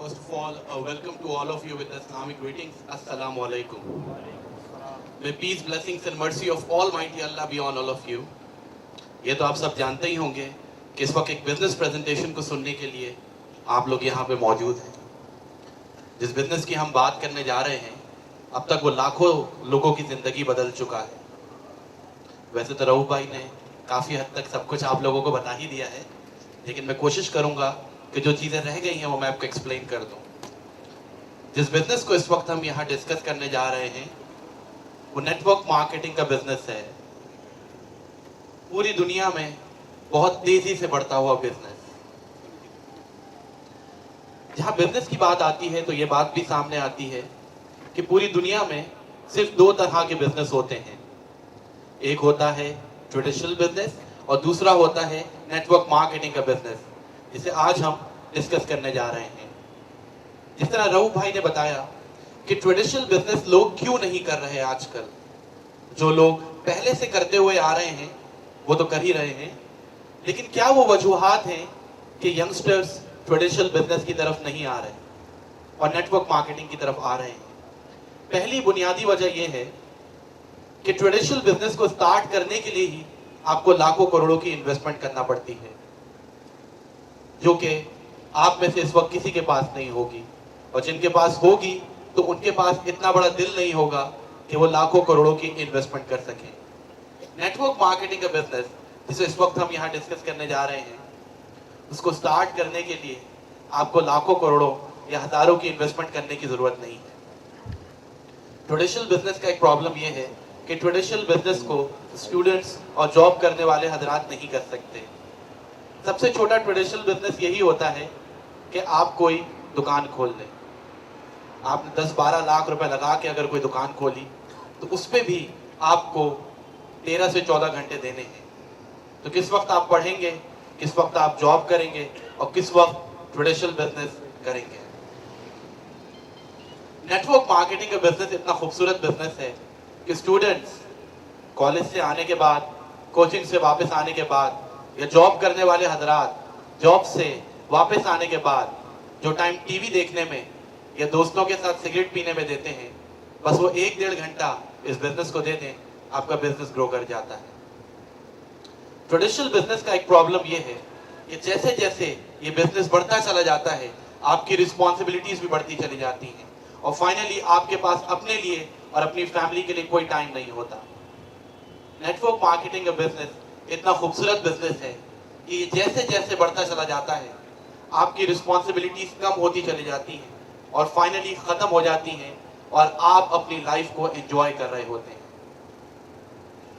First of all, welcome to all of you with Islamic greetings. Assalamu alaikum. May peace, blessings and mercy of Almighty Allah be on all of you. یہ تو آپ سب جانتے ہی ہوں گے کہ اس وقت ایک بزنس پریزنٹیشن کو سننے کے لیے آپ لوگ یہاں پہ موجود ہیں. جس بزنس کی ہم بات کرنے جا رہے ہیں اب تک وہ لاکھوں لوگوں کی زندگی بدل چکا ہے. ویسے تو رؤف بھائی نے کافی حد تک سب کچھ آپ لوگوں کو بتا ہی دیا ہے, لیکن میں کوشش کروں گا کہ جو چیزیں رہ گئی ہیں وہ میں آپ کو ایکسپلین کر دوں. جس بزنس کو اس وقت ہم یہاں ڈسکس کرنے جا رہے ہیں وہ نیٹ ورک مارکیٹنگ کا بزنس ہے. پوری دنیا میں بہت تیزی سے بڑھتا ہوا بزنس. جہاں بزنس کی بات آتی ہے تو یہ بات بھی سامنے آتی ہے کہ پوری دنیا میں صرف دو طرح کے بزنس ہوتے ہیں. ایک ہوتا ہے ٹریڈیشنل بزنس اور دوسرا ہوتا ہے نیٹ ورک مارکیٹنگ کا بزنس, جسے آج ہم ڈسکس کرنے جا رہے ہیں. جس طرح رؤف بھائی نے بتایا کہ ٹریڈیشنل بزنس لوگ کیوں نہیں کر رہے آج کل. جو لوگ پہلے سے کرتے ہوئے آ رہے ہیں وہ تو کر ہی رہے ہیں, لیکن کیا وہ وجوہات ہیں کہ ینگسٹرز ٹریڈیشنل بزنس کی طرف نہیں آ رہے اور نیٹ ورک مارکیٹنگ کی طرف آ رہے ہیں؟ پہلی بنیادی وجہ یہ ہے کہ ٹریڈیشنل بزنس کو سٹارٹ کرنے کے لیے ہی آپ کو لاکھوں کروڑوں کی انویسٹمنٹ کرنا پڑتی ہے, جو کہ آپ میں سے اس وقت کسی کے پاس نہیں ہوگی, اور جن کے پاس ہوگی تو ان کے پاس اتنا بڑا دل نہیں ہوگا کہ وہ لاکھوں کروڑوں کی انویسٹمنٹ کر سکیں. نیٹ ورک مارکیٹنگ کا بزنس جسے اس وقت ہم یہاں ڈسکس کرنے جا رہے ہیں, اس کو سٹارٹ کرنے کے لیے آپ کو لاکھوں کروڑوں یا ہزاروں کی انویسٹمنٹ کرنے کی ضرورت نہیں ہے. ٹریڈیشنل بزنس کا ایک پرابلم یہ ہے کہ ٹریڈیشنل بزنس کو اسٹوڈنٹس اور جاب کرنے والے حضرات نہیں کر سکتے. سب سے چھوٹا ٹریڈیشنل بزنس یہی ہوتا ہے کہ آپ کوئی دکان کھول لیں. آپ نے 10-12 لاکھ روپے لگا کے اگر کوئی دکان کھولی تو اس پہ بھی آپ کو 13 سے 14 گھنٹے دینے ہیں. تو کس وقت آپ پڑھیں گے, کس وقت آپ جاب کریں گے اور کس وقت ٹریڈیشنل بزنس کریں گے؟ نیٹ ورک مارکیٹنگ کا بزنس اتنا خوبصورت بزنس ہے کہ اسٹوڈنٹس کالج سے آنے کے بعد, کوچنگ سے واپس آنے کے بعد, یا جاب کرنے والے حضرات جاب سے واپس آنے کے بعد جو ٹائم ٹی وی دیکھنے میں یا دوستوں کے ساتھ سگریٹ پینے میں دیتے ہیں, بس وہ 1-1.5 گھنٹہ اس بزنس کو دے دیں, آپ کا بزنس گرو کر جاتا ہے. ٹریڈیشنل بزنس کا ایک پرابلم یہ ہے کہ جیسے جیسے یہ بزنس بڑھتا چلا جاتا ہے آپ کی رسپانسبلٹیز بھی بڑھتی چلی جاتی ہیں, اور فائنلی آپ کے پاس اپنے لیے اور اپنی فیملی کے لیے کوئی ٹائم نہیں ہوتا. نیٹ ورک مارکیٹنگ کا بزنس اتنا خوبصورت بزنس ہے کہ یہ جیسے جیسے بڑھتا چلا جاتا ہے آپ کی رسپانسبلٹیز کم ہوتی چلی جاتی ہیں اور فائنلی ختم ہو جاتی ہیں, اور آپ اپنی لائف کو انجوائے کر رہے ہوتے ہیں.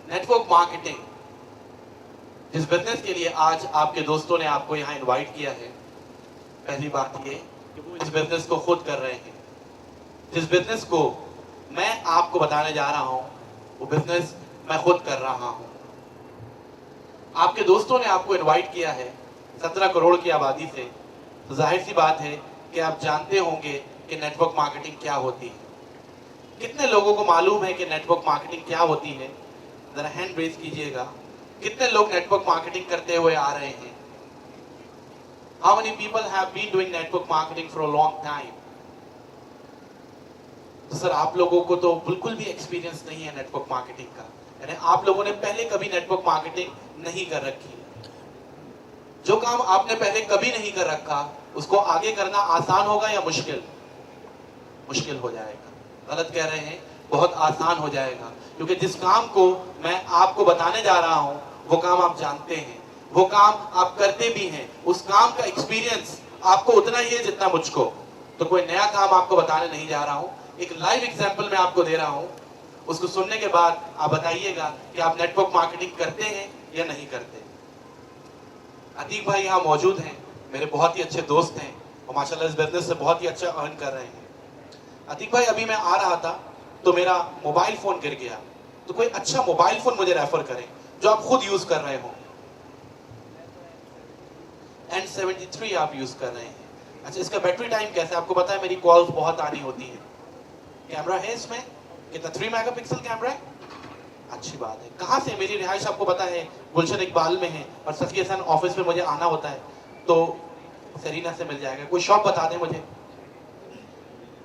نیٹ ورک مارکیٹنگ جس بزنس کے لیے آج آپ کے دوستوں نے آپ کو یہاں انوائٹ کیا ہے, پہلی بات یہ کہ وہ اس بزنس کو خود کر رہے ہیں. جس بزنس کو میں آپ کو بتانے جا رہا ہوں وہ بزنس میں خود کر رہا ہوں. آپ کے دوستوں نے آپ کو انوائٹ کیا ہے 17 کروڑ کی آبادی سے, تو ظاہر سی بات ہے کہ آپ جانتے ہوں گے کہ نیٹ ورک مارکیٹنگ کیا ہوتی ہے. کتنے لوگوں کو معلوم ہے کہ نیٹ ورک مارکیٹنگ کیا ہوتی ہے؟ ذرا ہینڈ ریز کیجئے گا. کتنے لوگ نیٹ ورک مارکیٹنگ کرتے ہوئے آ رہے ہیں؟ How many people have been doing network marketing for a long time? تو سر آپ لوگوں کو تو بالکل بھی ایکسپیرینس نہیں ہے نیٹ ورک مارکیٹنگ کا, یعنی آپ لوگوں نے پہلے کبھی نیٹ ورک مارکیٹنگ نہیں کر رکھی. جو کام آپ نے پہلے کبھی نہیں کر رکھا اس کو آگے کرنا آسان ہوگا یا مشکل؟ مشکل ہو جائے گا. غلط کہہ رہے ہیں, بہت آسان ہو جائے گا, کیونکہ جس کام کو میں آپ کو بتانے جا رہا ہوں وہ کام آپ جانتے ہیں, وہ کام آپ کرتے بھی ہیں, اس کام کا ایکسپیرینس آپ کو اتنا ہی ہے جتنا مجھ کو. تو کوئی نیا کام آپ کو بتانے نہیں جا رہا ہوں, ایک لائیو ایگزامپل میں آپ کو دے رہا ہوں. اس کو سننے کے بعد آپ بتائیے گا کہ آپ نیٹ ورک مارکیٹنگ کرتے ہیں یا نہیں کرتے. عتیق بھائی یہاں موجود ہیں, میرے بہت ہی اچھے دوست ہیں اور ماشاءاللہ اس بزنس سے بہت ہی اچھا ارن کر رہے ہیں. عتیق بھائی ابھی میں آ رہا تھا تو میرا موبائل فون گر گیا, تو کوئی اچھا موبائل فون مجھے ریفر کریں جو آپ خود یوز کر رہے ہوں. N73 آپ یوز کر رہے ہیں. اچھا, اس کا بیٹری ٹائم کیسا ہے؟ آپ کو پتا ہے میری کالز بہت آنی ہوتی ہیں. کیمرہ ہے اس میں کتنا؟ 3 میگا پکسل کیمرہ ہے. اچھی بات ہے. کہاں سے؟ میری رہائش آپ کو پتا ہے گلشن اقبال میں ہے, اور سچ کے سن آفس میں مجھے آنا ہوتا ہے, تو سرینا سے مل جائے گا. کوئی شاپ بتا دیں مجھے.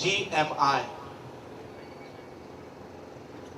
GMI,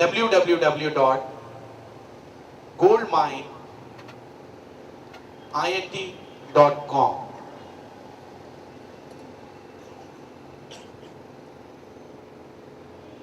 www.goldmineint.com।